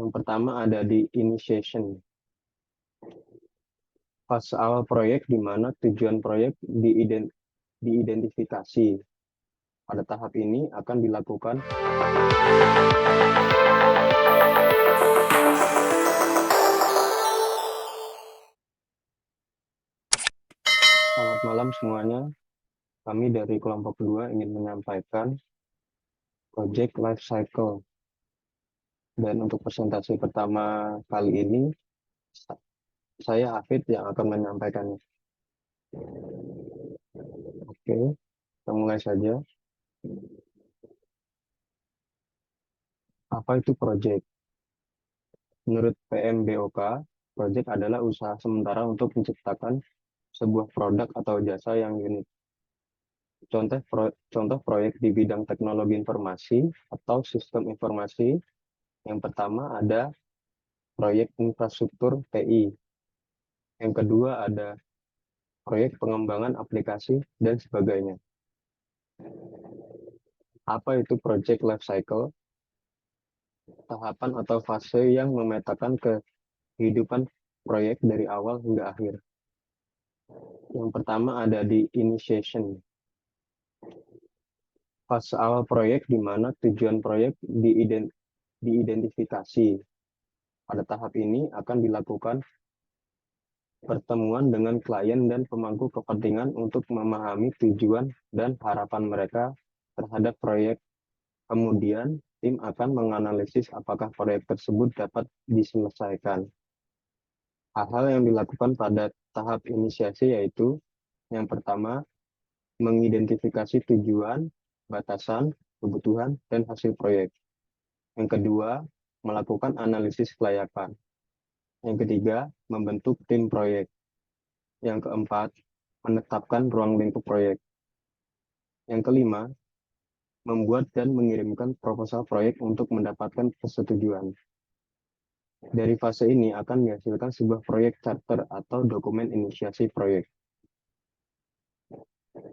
Yang pertama ada di initiation, fase awal proyek di mana tujuan proyek diidentifikasi. Pada tahap ini akan dilakukan Selamat malam semuanya. Kami dari kelompok 2 ingin menyampaikan project life cycle. Dan untuk presentasi pertama kali ini, saya Hafid yang akan menyampaikannya. Oke, kita mulai saja. Apa itu project? Menurut PMBOK, project adalah usaha sementara untuk menciptakan sebuah produk atau jasa yang unik. Contoh proyek di bidang teknologi informasi atau sistem informasi. Yang pertama ada proyek infrastruktur TI. Yang kedua ada proyek pengembangan aplikasi dan sebagainya. Apa itu project life cycle? Tahapan atau fase yang memetakan kehidupan proyek dari awal hingga akhir. Yang pertama ada di initiation, fase awal proyek di mana tujuan proyek diidentifikasi. Pada tahap ini akan dilakukan pertemuan dengan klien dan pemangku kepentingan untuk memahami tujuan dan harapan mereka terhadap proyek. Kemudian, tim akan menganalisis apakah proyek tersebut dapat diselesaikan. Hal-hal yang dilakukan pada tahap inisiasi yaitu yang pertama, mengidentifikasi tujuan, batasan, kebutuhan, dan hasil proyek. Yang kedua, melakukan analisis kelayakan. Yang ketiga, membentuk tim proyek. Yang keempat, menetapkan ruang lingkup proyek. Yang kelima, membuat dan mengirimkan proposal proyek untuk mendapatkan persetujuan. Dari fase ini akan dihasilkan sebuah proyek charter atau dokumen inisiasi proyek.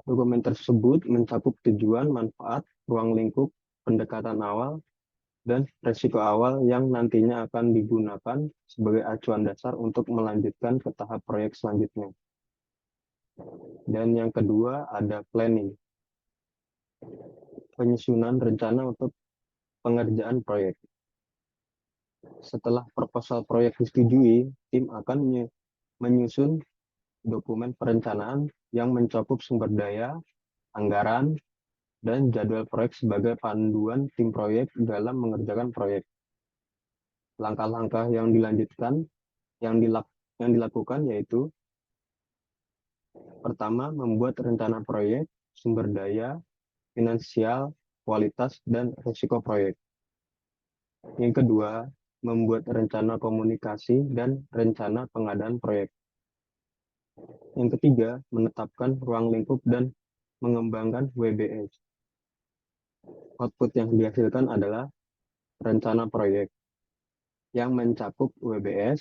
Dokumen tersebut mencakup tujuan, manfaat, ruang lingkup, pendekatan awal, dan resiko awal yang nantinya akan digunakan sebagai acuan dasar untuk melanjutkan ke tahap proyek selanjutnya. Dan yang kedua ada planning, penyusunan rencana untuk pengerjaan proyek. Setelah proposal proyek disetujui, tim akan menyusun dokumen perencanaan yang mencakup sumber daya, anggaran, dan jadwal proyek sebagai panduan tim proyek dalam mengerjakan proyek. Langkah-langkah yang dilakukan yaitu pertama, membuat rencana proyek, sumber daya, finansial, kualitas, dan risiko proyek. Yang kedua, membuat rencana komunikasi dan rencana pengadaan proyek. Yang ketiga, menetapkan ruang lingkup dan mengembangkan WBS. Output yang dihasilkan adalah rencana proyek yang mencakup WBS,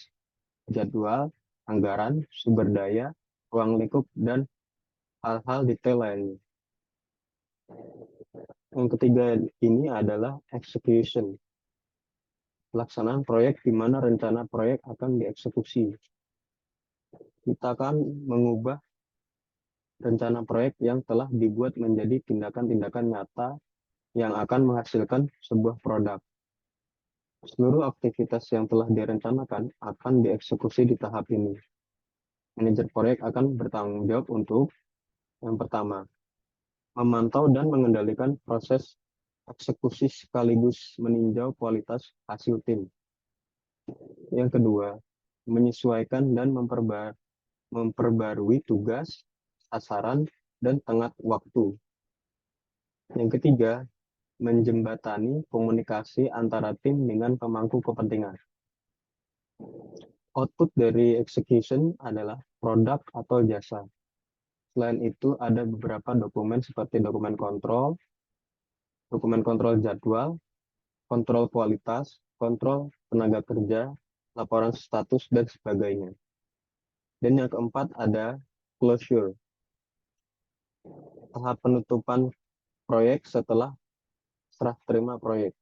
jadwal, anggaran, sumber daya, ruang lingkup, dan hal-hal detail lainnya. Yang ketiga ini adalah execution. Pelaksanaan proyek di mana rencana proyek akan dieksekusi. Kita akan mengubah rencana proyek yang telah dibuat menjadi tindakan-tindakan nyata yang akan menghasilkan sebuah produk. Seluruh aktivitas yang telah direncanakan akan dieksekusi di tahap ini. Manajer proyek akan bertanggung jawab untuk yang pertama, memantau dan mengendalikan proses eksekusi sekaligus meninjau kualitas hasil tim. Yang kedua, menyesuaikan dan memperbarui tugas, sasaran, dan tenggat waktu. Yang ketiga, menjembatani komunikasi antara tim dengan pemangku kepentingan. Output dari execution adalah produk atau jasa. Selain itu, ada beberapa dokumen seperti dokumen kontrol jadwal, kontrol kualitas, kontrol tenaga kerja, laporan status, dan sebagainya. Dan yang keempat ada closure, tahap penutupan proyek setelah serah terima proyek.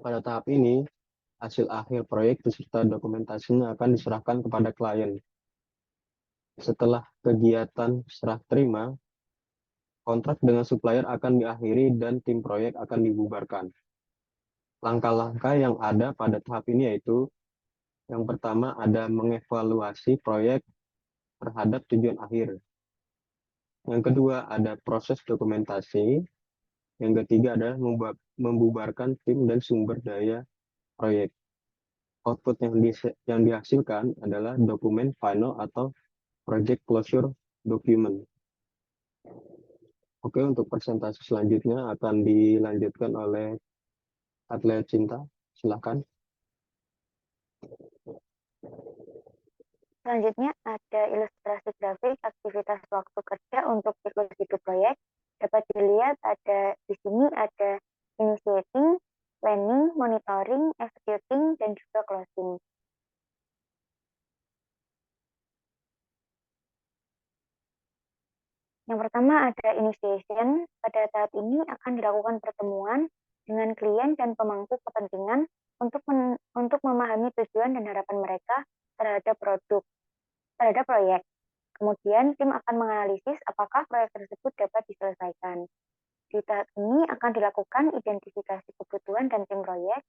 Pada tahap ini, Hasil akhir proyek beserta dokumentasinya akan diserahkan kepada klien. Setelah kegiatan serah terima, kontrak dengan supplier akan diakhiri dan tim proyek akan dibubarkan. Langkah-langkah yang ada pada tahap ini yaitu yang pertama ada mengevaluasi proyek terhadap tujuan akhir. Yang kedua ada proses dokumentasi. Yang ketiga adalah membubarkan tim dan sumber daya proyek. Output yang dihasilkan adalah dokumen final atau project closure document. Oke, untuk presentasi selanjutnya akan dilanjutkan oleh atlet Cinta. Silakan. Selanjutnya ada ilustrasi grafik aktivitas waktu kerja untuk siklus hidup proyek. Dapat dilihat ada di sini ada initiating, planning, monitoring, executing, dan juga closing. Yang pertama ada initiation. Pada tahap ini akan dilakukan pertemuan dengan klien dan pemangku kepentingan untuk memahami tujuan dan harapan mereka terhadap proyek. Kemudian tim akan menganalisis apakah proyek tersebut dapat diselesaikan. Di tahap ini akan dilakukan identifikasi kebutuhan dan tim proyek.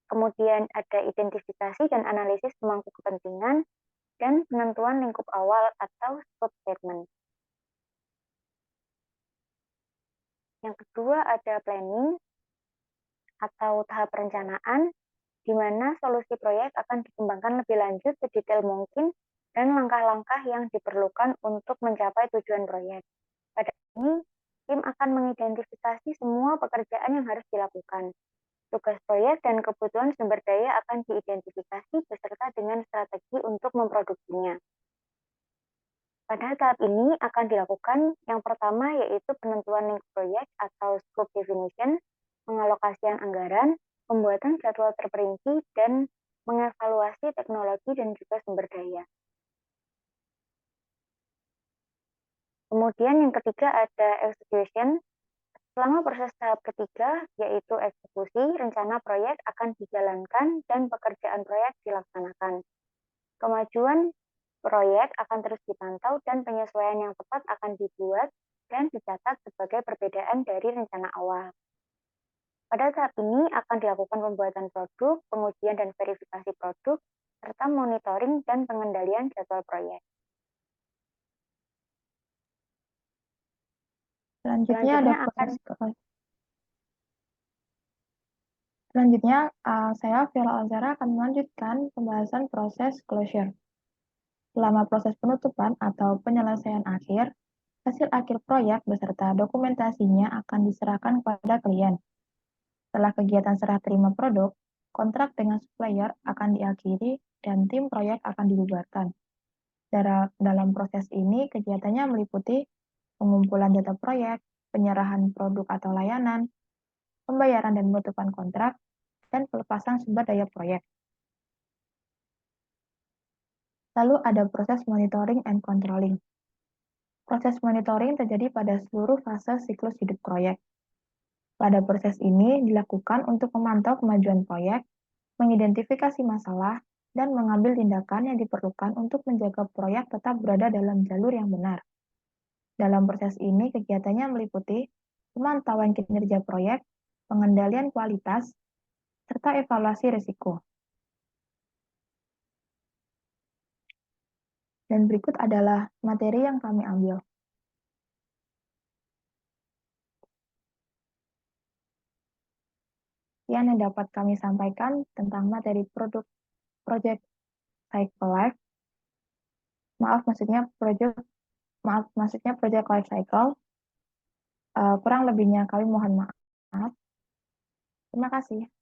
Kemudian ada identifikasi dan analisis pemangku kepentingan dan penentuan lingkup awal atau scope statement. Yang kedua ada planning atau tahap perencanaan, di mana solusi proyek akan dikembangkan lebih lanjut sedetail mungkin dan langkah-langkah yang diperlukan untuk mencapai tujuan proyek. Pada ini, tim akan mengidentifikasi semua pekerjaan yang harus dilakukan. Tugas proyek dan kebutuhan sumber daya akan diidentifikasi beserta dengan strategi untuk memproduksinya. Pada tahap ini akan dilakukan yang pertama yaitu penentuan lingkup proyek atau scope definition, pengalokasian anggaran, pembuatan jadwal terperinci, dan mengevaluasi teknologi dan juga sumber daya. Kemudian yang ketiga ada execution. Selama proses tahap ketiga, yaitu eksekusi, rencana proyek akan dijalankan dan pekerjaan proyek dilaksanakan. Kemajuan proyek akan terus dipantau dan penyesuaian yang tepat akan dibuat dan dicatat sebagai perbedaan dari rencana awal. Pada tahap ini akan dilakukan pembuatan produk, pengujian dan verifikasi produk, serta monitoring dan pengendalian jadwal proyek. Selanjutnya, saya Vira Alzara akan melanjutkan pembahasan proses closure. Selama proses penutupan atau penyelesaian akhir, hasil akhir proyek beserta dokumentasinya akan diserahkan kepada klien. Setelah kegiatan serah terima produk, kontrak dengan supplier akan diakhiri dan tim proyek akan dibubarkan. Dalam proses ini, kegiatannya meliputi pengumpulan data proyek, penyerahan produk atau layanan, pembayaran dan penutupan kontrak, dan pelepasan sumber daya proyek. Lalu ada proses monitoring and controlling. Proses monitoring terjadi pada seluruh fase siklus hidup proyek. Pada proses ini dilakukan untuk memantau kemajuan proyek, mengidentifikasi masalah, dan mengambil tindakan yang diperlukan untuk menjaga proyek tetap berada dalam jalur yang benar. Dalam proses ini, kegiatannya meliputi pemantauan kinerja proyek, pengendalian kualitas, serta evaluasi risiko. Dan berikut adalah materi yang kami ambil. Yang dapat kami sampaikan tentang materi project cycle life. Maksudnya project life cycle. Kurang lebihnya kami mohon maaf. Terima kasih.